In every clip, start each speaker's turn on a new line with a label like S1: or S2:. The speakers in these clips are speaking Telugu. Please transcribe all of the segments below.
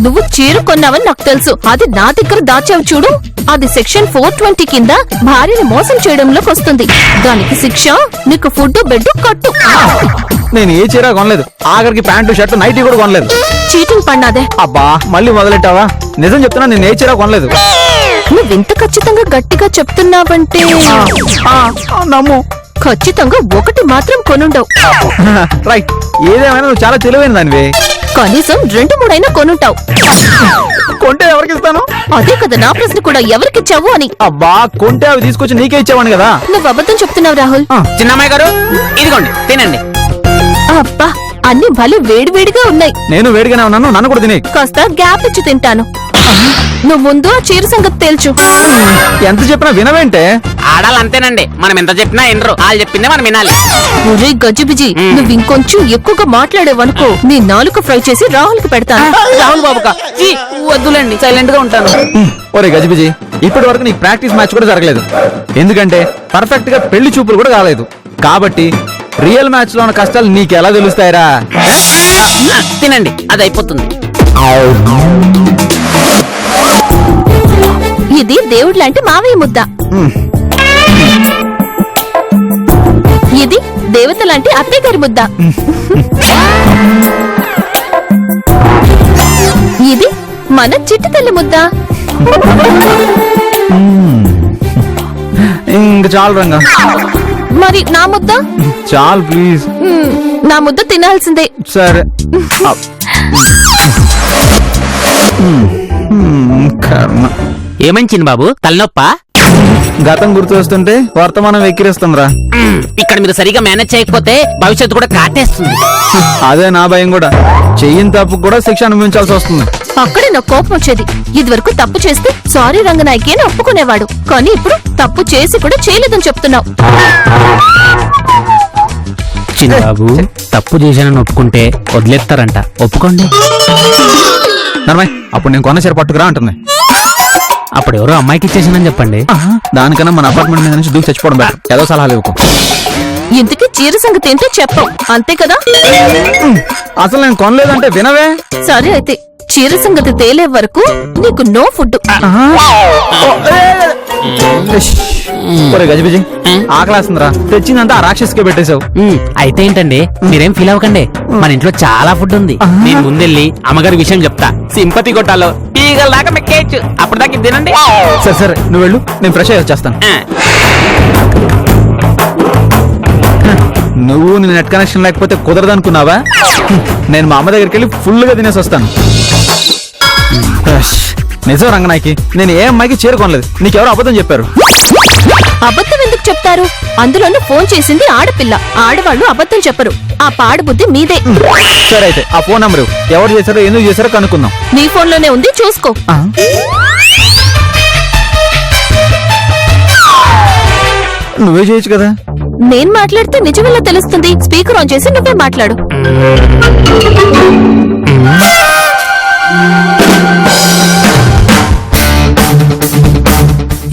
S1: నువ్వు చీర కొన్నావని నాకు తెలుసు. అది నా దగ్గర దాచావు చూడు, అది సెక్షన్ 420 కింద భార్యని మోసం చేయడంలోకి వస్తుంది. దానికి శిక్ష నీకు ఫుడ్ బెడ్ కట్టు.
S2: నేను ఏ చీర కొనలేదు, ఆఖరికి ప్యాంటు షర్ట్ నైటీ కూడా కొనలేదు.
S1: చీటింగ్ పన్నాదే.
S2: అబ్బా మళ్ళీ మొదలెట్టావా? నిజం చెప్తున్నా, నేను ఏ చీర కొనలేదు.
S1: నువ్వింత ఖచ్చితంగా గట్టిగా చెప్తున్నావంటే
S2: నమ్ము.
S1: ఖచ్చితంగా ఒకటి మాత్రం కొనుండవు.
S2: రైట్, ఏదేమైనా నువ్వు చాలా తెలివైన దానివే.
S1: కనీసం 2-3 కొనుంటావు.
S2: కొంటే ఎవరికి ఇస్తాను?
S1: అదే కదా నా ప్రశ్న కూడా, ఎవరికిచ్చావు అని.
S2: అబ్బా కొంటే అవి తీసుకొచ్చి నీకే ఇచ్చేవాడిని కదా.
S1: నువ్వు అబద్ధం చెప్తున్నావు రాహుల్.
S3: చిన్నమ్మాయి గారు ఇదిగోండి తినండి.
S1: అబ్బా అన్ని భలే వేడివేడిగా ఉన్నాయి.
S2: నేను వేడిగానే ఉన్నాను, నన్ను కూడా తినే.
S1: కాస్త గ్యాప్ ఇచ్చి తింటాను. నువ్వు ముందు ఆ చీర సంగతి తేల్చు.
S2: ఎంత చెప్పినా వినవేంటే?
S3: ఆడాలి అంతేనండి, మనం ఎంత చెప్పినా ఎనరు, వాళ్ళు చెప్పిందే మనం వినాలి.
S1: ఒరే గజిబిజి, నువ్వు ఇంకొంచెం ఎక్కువగా మాట్లాడేవనుకో నీ నాలుక ఫ్రై చేసి రాహుల్ కి పెడతాను.
S3: రాహుల్ బాబుకా వద్దులేండి, సైలెంట్ గా ఉంటాను.
S2: ఒరే గజిబిజి, ఇప్పటి వరకు నీకు ప్రాక్టీస్ మ్యాచ్ కూడా జరగలేదు. ఎందుకంటే పర్ఫెక్ట్ గా పెళ్లి చూపులు కూడా కాలేదు. కాబట్టి రియల్ మ్యాచ్ లో ఉన్న కష్టాలు నీకు ఎలా తెలుస్తాయిరా?
S3: తినండి, అది అయిపోతుంది.
S1: ఇది దేవుడు లాంటి మావయ్య ముద్ద. ఇది దేవత లాంటి అత్తయ్య గారి ముద్ద. ఇది మన చిట్టి తల్లి ముద్ద.
S2: ఇంక చాలు రంగా.
S1: మరి నా ముద్ద?
S2: చాలు ప్లీజ్.
S1: నా ముద్ద తినాల్సిందే.
S2: సరే. కర్మ.
S3: ఏమని చిన్న బాబు, తలనొప్పా?
S2: గతం గుర్తు వస్తుంటే వర్తమానం వెక్కిరిస్తుందిరా.
S3: ఇక్కడ మీరు సరిగా మేనేజ్ చేయకపోతే భవిష్యత్తు కూడా కాటేస్తుంది.
S2: అదే నా భయం కూడా. చెయ్యిన తప్పు కూడా శిక్ష అనుభవించాల్సి వస్తుంది.
S1: అక్కడే నాకు కోపం వచ్చేది. ఇదివరకు తప్పు చేస్తే సారీ రంగనాయకి అని ఒప్పుకునేవాడు. కానీ ఇప్పుడు తప్పు చేసి కూడా చేయలేదని చెప్తున్నావు.
S3: చిన్న బాబు, తప్పు చేశానని ఒప్పుకుంటే వదిలేస్తారంట, ఒప్పుకోండి.
S2: నర్మయ్, అప్పుడు నేను కొన్న చీర పట్టుకురా అంటుంది.
S3: అప్పుడు ఎవరో అమ్మాయికి ఇచ్చేసానని చెప్పండి.
S2: దానికన్నా మన అపార్ట్మెంట్ మీద నుంచి దూకి చచ్చిపోవడం బెటర్. ఏదో సలహాలు ఇవ్వకు.
S1: ఇంతకీ చీర సంగతి ఏంటో చెప్పవు, అంతే కదా?
S2: అసలు నేను కొనలేదంటే వినవే.
S1: సరే అయితే చీర సంగతి తేలే వరకు నీకు నో ఫుడ్.
S2: ఒరే గజిబిజి, ఆకలేస్తుందిరా. తెచ్చిందంతా ఆ రాక్షసుకే పెట్టేశావు.
S3: అయితే ఏంటండి, మీరేం ఫీల్ అవ్వకండి. మన ఇంట్లో చాలా ఫుడ్ ఉంది. నేను ముందెళ్ళి అమ్మగారి విషయం చెప్తా. సింపతి కొట్టాలో ఈగల దాకా మెక్కేయచ్చు. అప్పుడు దాకా తినండి.
S2: సరే సరే, నువ్వు వెళ్ళు, నేను ఫ్రెష్ అయ్యి వచ్చేస్తాను. నువ్వు నీ నెట్ కనెక్షన్ లేకపోతే కుదరదనుకున్నావా? నేను మా అమ్మ దగ్గరికి వెళ్ళి ఫుల్ గా తినేసి వస్తాను. నిజం రంగనాయకి, నేను ఏ అమ్మాయికి చేరుకోనలేదు. నీకెవరో అబద్ధం చెప్పారు.
S1: అబద్ధం ఎందుకు చెప్తారు? అందులోనూ ఫోన్ చేసింది ఆడపిల్ల. ఆడవాళ్ళు అబద్ధం చెప్పరు. ఆ పాడుబుద్ధి మీదే.
S2: సరే అయితే ఆ ఫోన్ నంబరు ఎవరు చేశారో ఎందుకు చేశారో కనుక్కుందాం.
S1: నీ ఫోన్ లోనే ఉంది, చూసుకో.
S2: నువ్వే చేయొచ్చు కదా.
S1: నేను మాట్లాడితే నిజమేలా తెలుస్తుంది? స్పీకర్ ఆన్ చేసి నువ్వే మాట్లాడు.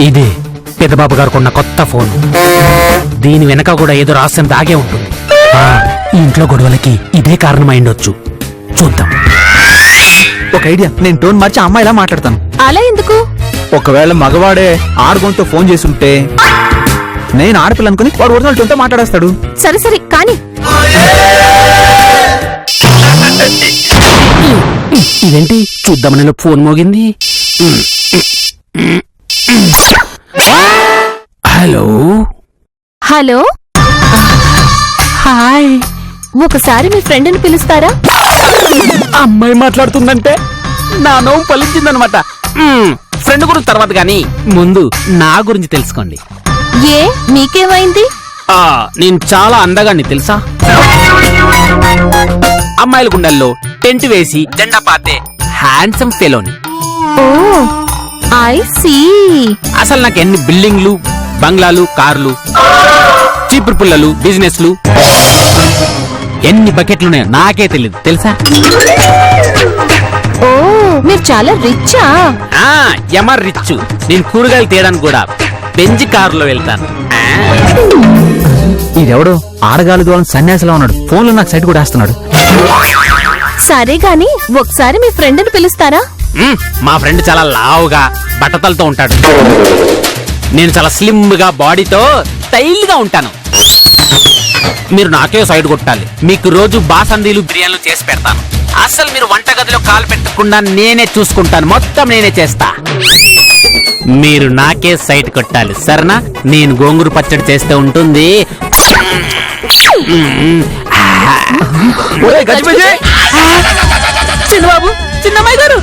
S3: ఇది పెద్దబాబు గారు కొన్న కొత్త ఫోన్. దీని వెనక కూడా ఏదో రహస్యం దాగే ఉంటుంది. ఈ ఇంట్లో గొడవలకి ఇదే కారణమైండొచ్చు. చూద్దాం.
S2: ఒక ఐడియా, నేను టోన్ మార్చి అమ్మాయిలా మాట్లాడతాను.
S1: అలా ఎందుకు?
S2: ఒకవేళ మగవాడే ఆడుగుంటూ ఫోన్ చేసుంటే నేను ఆడపిల్ల అనుకుని వాడు ఒరిజినల్ టోన్తో మాట్లాడేస్తాడు.
S1: సరే సరే కానీ
S3: ఇదేంటి, చూద్దామని ఫోన్ మోగింది. Hello
S1: hello,
S3: hi.
S1: ఒకసారి మీ ఫ్రెండ్ ని పిలుస్తారా?
S3: అమ్మాయి మాట్లాడుతుందంటే నా నోము పలించిందనమాట. ఫ్రెండ్ గురించి తర్వాత గాని ముందు నా గురించి తెలుసుకోండి.
S1: ఏ మీకేమైంది?
S3: నేను చాలా అందగాన్ని తెలుసా? అమ్మాయిల గుండెల్లో టెంట్ వేసి జెండా పాతే హ్యాండ్సమ్ ఫెలోని.
S1: Oh I see.
S3: అసలు నాకు ఎన్ని బిల్డింగ్లు, బంగ్లాలు, కార్లు, చీపురు పుల్లలు, బిజినెస్లు, ఎన్ని బకెట్లున్నాయో నాకే తెలియదు తెలుసా?
S1: ఓ మీరు చాలా రిచ్చా?
S3: ఎమర్ రిచ్. నేను కూరగాయలు తీయడానికి కూడా బెంజ్ కారులో వెళ్తాను.
S2: ఇదెవడో ఆడగాలి దూరం సన్యాసిలో ఉన్నాడు. ఫోన్లో నాకు సైట్ కూడా వేస్తున్నాడు.
S1: సరే గాని ఒకసారి మీ ఫ్రెండ్ని పిలుస్తారా?
S3: మా ఫ్రెండ్ చాలా లావుగా బట్టతలతో ఉంటాడు. నేను చాలా స్లిమ్ గా బాడీతో స్టైల్ గా ఉంటాను. మీరు నాకే సైడ్ కొట్టాలి. మీకు రోజు బాసందీలు బిర్యానీలు చేసి పెడతాను. అసలు మీరు వంటగదిలో కాలు పెట్టకుండా నేనే చూసుకుంటాను. మొత్తం నేనే చేస్తా. మీరు నాకే సైడ్ కొట్టాలి సరేనా? నేను గోంగూర పచ్చడి చేస్తే ఉంటుంది.
S2: ఒరేయ్ గజిబిజి!
S1: చిన్నబాబు, చిన్నమ్మాయి గారు,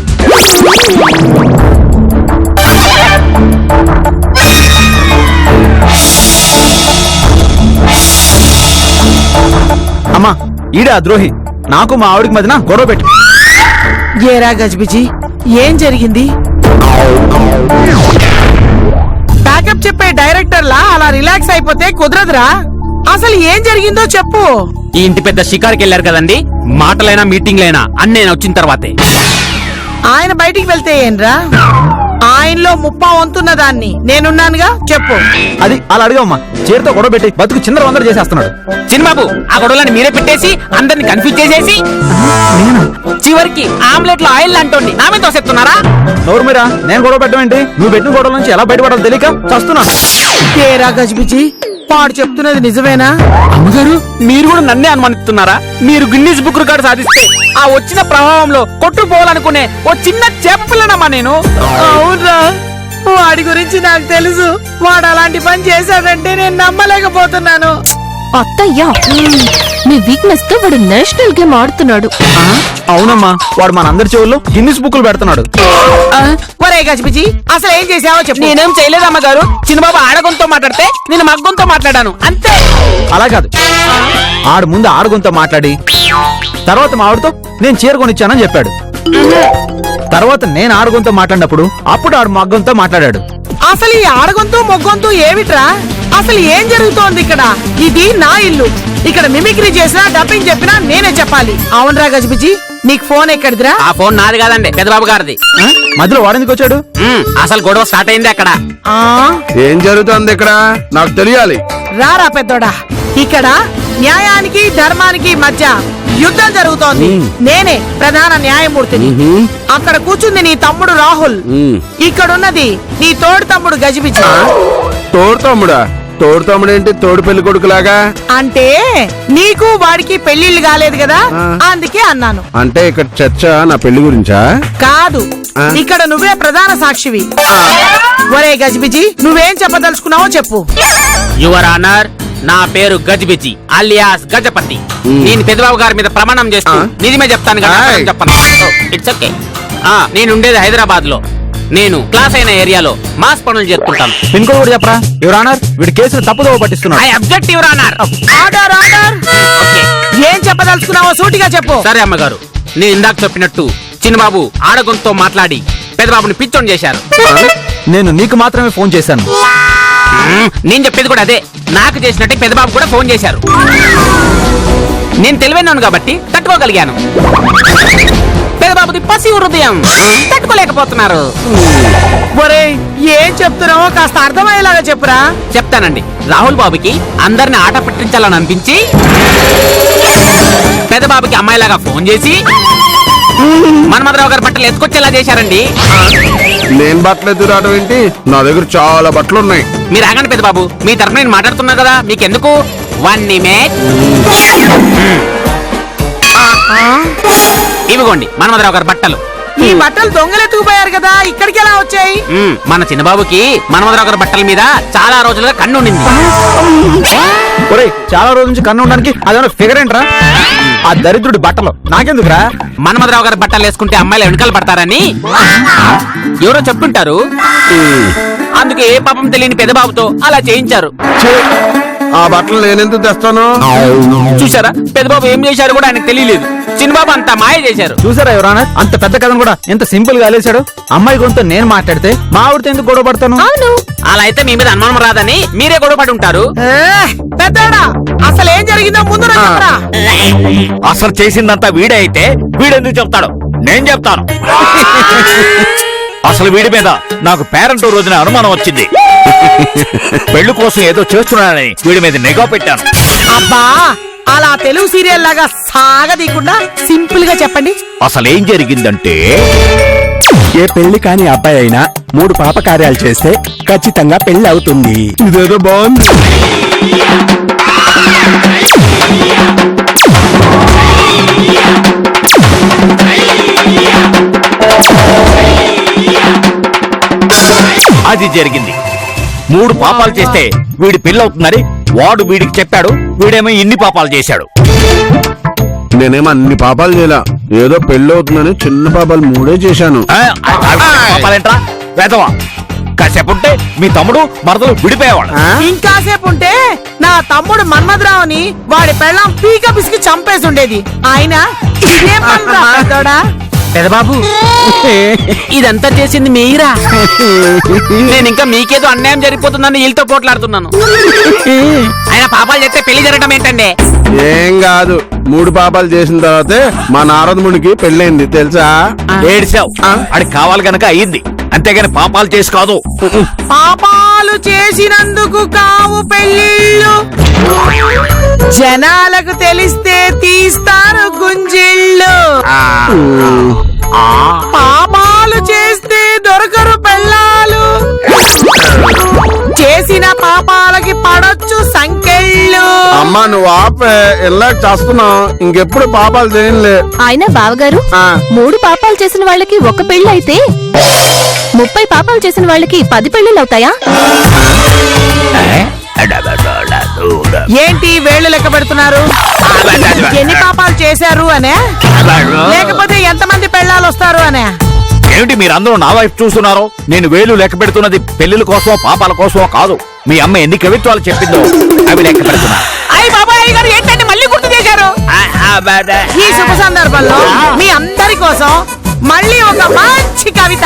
S2: అమ్మా ఈడే ఆ ద్రోహి. నాకు మా ఆవిడికి మధ్యన గొడవ పెట్టు.
S4: ఏరా గజిబిజి, ఏం జరిగింది? బ్యాకప్ చెప్పే డైరెక్టర్లా అలా రిలాక్స్ అయిపోతే కుదరదురా. అసలు ఏం జరిగిందో చెప్పు.
S3: ఈ ఇంటి పెద్ద షికార్కి వెళ్ళారు కదండి. మాటలైనా మీటింగ్లైనా అన్ని నేను వచ్చిన తర్వాతే.
S4: ఆయన బయటికి వెళ్తే ఏంరా? ఆయనలో ముప్పా వంతున్న దాన్ని నేనున్నానుగా, చెప్పు.
S2: అది అలా అడిగమ్మా. చీరతో గొడవ పెట్టి బతుకు చిందర వందర చేసేస్తున్నాడు.
S3: చిన్నబాబు, ఆ గొడవలని మీరే పెట్టేసి అందరిని కన్ఫ్యూజ్ చేసేసి చివరికి ఆమ్లెట్ లో ఆయిల్ అంటోండి నా మీద తోసేస్తున్నారా?
S2: నోరు మీరా, నేను గొడవ పెట్టడం ఏంటి? నువ్వు పెట్టిన గొడవ నుంచి ఎలా బయటపడాలో తెలియక చస్తున్నాను.
S4: ఏరా గజిబిజి, వాడు చెప్తున్నది నిజమేనా?
S3: అమ్మగారు, మీరు కూడా నన్నే అనుమానిస్తున్నారా? మీరు గిన్నీస్ బుక్ రికార్డు సాధిస్తే ఆ వచ్చిన ప్రభావంలో కొట్టుకుపోవాలనుకునే ఓ చిన్న చేప పిల్లనమ్మా నేను.
S4: అవునరా, వాడి గురించి నాకు తెలుసు. వాడు అలాంటి పని చేశాడంటే నేను నమ్మలేకపోతున్నాను.
S1: అత్తయ్య, మీ వీక్నెస్ తో వాడు నేషనల్ గేమ్ ఆడుతున్నాడు.
S2: అవునమ్మా, వాడు మనందరి చెవుల్లో గిన్నిస్ బుక్కులు పెడుతున్నాడు.
S4: ఒరే గజిబిజి, అసలు ఏం చేసావో చెప్పు.
S3: నేనేం చేయలేదు అమ్మగారు. చిన్నబాబు ఆడగొంతో మాట్లాడితే నేను మగ్గొంతో మాట్లాడాను అంతే.
S2: అలా కాదు, ఆడు ముందు ఆడుగుంతో మాట్లాడి తర్వాత మా ఆవిడతో నేను చీర కొనిచ్చానని చెప్పాడు. తర్వాత నేను ఆడుగుంతో మాట్లాడినప్పుడు అప్పుడు ఆడు మగ్గంతో మాట్లాడాడు.
S4: అసలు ఈ ఆడగొంతు మొగ్గొంతు ఏమిట్రా? అసలు ఏం జరుగుతోంది ఇక్కడ? ఇది నా ఇల్లు. ఇక్కడ మిమిక్రీ చేసినా డబ్బింగ్ చెప్పినా నేనే చెప్పాలి. అవునరా గజిబిజి, నీకు ఫోన్ ఎక్కడిదిరా?
S3: ఆ ఫోన్ నాది కాదండి, పెద్దబాబు గారిది.
S2: మధ్యలో వాడెందుకు వచ్చాడు?
S3: అసలు గొడవ స్టార్ట్ అయింది అక్కడ.
S4: ఆ
S5: ఏం జరుగుతుంది ఇక్కడ నాకు తెలియాలి.
S4: రారా పెద్దోడా, ఇక్కడ న్యాయానికి ధర్మానికి మధ్య యుద్ధం జరుగుతోంది. నేనే ప్రధాన న్యాయమూర్తిని. అక్కడ కూర్చుంది నీ తమ్ముడు రాహుల్. ఇక్కడున్నది నీ తోడు తమ్ముడు గజిబిజి.
S5: తోడు తమ్ముడా? తోడు తమ్ముడు ఏంటి తోడు పెళ్లి కొడుకులాగా?
S4: అంటే నీకు వాడికి పెళ్లిళ్ళు కాలేదు కదా, అందుకే అన్నాను.
S5: అంటే ఇక్కడ చర్చ నా పెళ్లి గురించా?
S4: కాదు, ఇక్కడ నువ్వే ప్రధాన సాక్షివి. ఒరే గజిబిజి, నువ్వేం చెప్పదలుచుకున్నావో చెప్పు.
S3: యువర్ ఆనర్, నా పేరు గజిబిజి అలియాస్ గజపతి. నేను పెద్దబాబు గారి మీద ప్రమాణం చేస్తూ నిజమే చెప్తాను కదా. చెప్పను. It's okay. నేను ఉండేది హైదరాబాద్ లో. నేను క్లాస్ అయిన ఏరియాలో మాస్ పనులు చేస్తుంటాను.
S2: పిన్ కోడ్ కూడా చెప్పరా? యువర్ ఆనర్, వీడి కేసును తప్పుదోవ పట్టిస్తున్నాడు.
S3: I object your honour.
S4: Order order.
S3: Okay.
S4: ఏం చెప్పదలుచుకున్నావో సూటిగా చెప్పు.
S3: సరే అమ్మగారు, నేను ఇందాక చెప్పినట్టు చిన్నబాబు ఆడగొంతో మాట్లాడి పెద్దబాబుని పిచ్చోని చేశారు.
S2: నేను నీకు మాత్రమే ఫోన్ చేశాను.
S3: నేను చెప్పేది కూడా అదే. నాకు చేసినట్టే పెద్దబాబు కూడా ఫోన్ చేశారు. నేను తెలివైనాను కాబట్టి తట్టుకోగలిగాను. పెద్దబాబుది పసి హృదయం తట్టుకోలేకపోతున్నారు.
S4: ఒరే, ఏం చెప్తున్నావో కాస్త అర్థమయ్యేలాగా చెప్పురా.
S3: చెప్తానండి. రాహుల్ బాబుకి అందరిని ఆట పట్టించాలని అనిపించి పెద్దబాబుకి అమ్మాయిలాగా ఫోన్ చేసి మన్మథరావు గారి బట్టలు ఎత్తుకొచ్చేలా చేశారండి.
S5: నేను బట్టలు ఎదురు రావడం ఏంటి? నా దగ్గర చాలా బట్టలు ఉన్నాయి.
S3: మీరు ఆగండి పెద్దబాబు, మీ తరఫున నేను మాట్లాడుతున్నా కదా, మీకెందుకు? 1 నిమిషం. ఇవిగోండి మన్మథరావు గారి బట్టలు.
S4: ఈ బట్టలు దొంగలెత్తుకుపోయారు కదా, ఇక్కడికి ఎలా వచ్చాయి?
S3: మన చిన్నబాబుకి మన్మథరావు గారి బట్టల మీద చాలా రోజులుగా కన్ను ఉండింది.
S2: ఒరేయ్, చాలా రోజుల నుంచి కన్ను ఉండడానికి అదేమన్నా ఫిగర్ ఏంట్రా? ఆ దరిద్రుడి బట్టలు నాకెందుకురా?
S3: మన్మథరావు గారి బట్టలు వేసుకుంటే అమ్మాయిలు వెనకాల పడతారని ఎవరో చెప్తుంటారు. అందుకే ఏ పాపం తెలియని పెద్దబాబుతో అలా చేయించారు.
S5: ఆ బట్టలు నేనెందుకు తెస్తాను?
S3: చూసారా, పెద్దబాబు ఏం చేశారు కూడా ఆయనకు తెలియలేదు. చిన్నబాబు అంతా మాయ చేశారు.
S2: చూసారా యువర్ ఆనర్, అంత పెద్ద కథను కూడా ఎంత సింపుల్ గా అలేశాడు. అమ్మాయి గొంతు నేను మాట్లాడితే మా ఆవిడతో ఎందుకు గొడవ పడతాను?
S1: అవును,
S3: అలా అయితే మీ మీద అనుమానం రాదని మీరే గొడవ పడి ఉంటారు.
S4: పెద్దోడా, అసలు ఏం జరిగిందో ముందు నాకు చెప్పరా.
S6: అసలు చేసిందంతా వీడే అయితే వీడెందుకు చెప్తాడు? నేను చెప్తాను. అసలు వీడి మీద నాకు పేరెంట్ రోజున అనుమానం వచ్చింది. పెళ్లి కోసం ఏదో చేస్తున్నానని వీడి మీద నిఘా పెట్టాను.
S4: అబ్బా, అలా తెలుగు సీరియల్ లాగా సాగదీయకుండా సింపుల్ గా చెప్పండి.
S6: అసలేం జరిగిందంటే
S7: ఏ పెళ్లి కాని అబ్బాయి అయినా 3 పాపకార్యాలు చేస్తే ఖచ్చితంగా పెళ్లి అవుతుంది.
S5: ఇదేదో బాగుంది.
S6: అది జరిగింది. 3 పాపాలు చేస్తే వీడి పెళ్ళవుతుందని వాడు వీడికి చెప్పాడు. వీడేమో ఇన్ని పాపాలు చేశాడు.
S5: నేనేమో అన్ని పాపాలు చేయలా, ఏదో పెళ్లి అవుతుందని చిన్న పాపాలు 3 చేశాను.
S6: పాపాలేంట్రా వేదవా? కాసేపు ఉంటే మీ తమ్ముడు మరదలు విడిపోయేవాడు.
S4: ఇంకాసేపు ఉంటే నా తమ్ముడు మన్మధరావుని వాడి పెళ్ళం పీక పిసికి చంపేసి ఉండేది. ఆయన ఇదేం పనిరా పెద్దోడా?
S3: పెదబాబు ఇదంతా చేసింది మీరా? నేను ఇంకా మీకేదో అన్యాయం జరిగిపోతుందని వీళ్ళతో పోట్లాడుతున్నాను. ఆయన పాపాలు చేస్తే పెళ్లి జరగడం ఏంటండి?
S5: ఏం కాదు, 3 పాపాలు చేసిన తర్వాతే మా నారదమునికి పెళ్ళైంది తెలుసా?
S6: ఏడిసావు. అది కావాలి గనక అయ్యింది, అంతేగాని పాపాలు చేసి కాదు.
S4: పాపాలు చేసినందుకు కావు పెళ్ళిళ్ళు, జనాలకు తెలిస్తే తీస్తారు గుంజిళ్ళు. పాపాలు చేస్తే దొరకరు పెళ్ళాలు, చేసిన పాపాలకి పడొచ్చు సంకెళ్ళు.
S5: అమ్మా నువ్వు ఆపే, ఇలా చేస్తున్నావు. ఇంకెప్పుడు పాపాలు చేయలే.
S1: ఆయన బావగారు 3 పాపాలు చేసిన వాళ్ళకి 1 పెళ్లి అయితే 30 పాపాలు చేసిన వాళ్ళకి 10 పెళ్లిళ్ళు అవుతాయా?
S4: ఏంటి వేళ్ళు లెక్క పెడుతున్నారు? ఎన్ని పాపాలు చేశారు అనే, లేకపోతే ఎంతమంది పెళ్ళాలు వస్తారు అనే?
S6: ఏమిటి మీరందరూ నా వైపు చూస్తున్నారు? నేను వేలు లెక్క పెడుతున్నది పెళ్లిల కోసమో పాపాల కోసమో కాదు. మీ అమ్మ ఎన్ని కవిత్వాలు చెప్పిందో అవి లెక్క పెడుతున్నా.
S4: అయ్యి బాబాయ్ గారు ఏంటంటే మళ్ళీ గుర్తు చేశారు? ఈ శుభ సందర్భంలో మీ అందరి కోసం మళ్ళీ ఒక మంచి కవిత.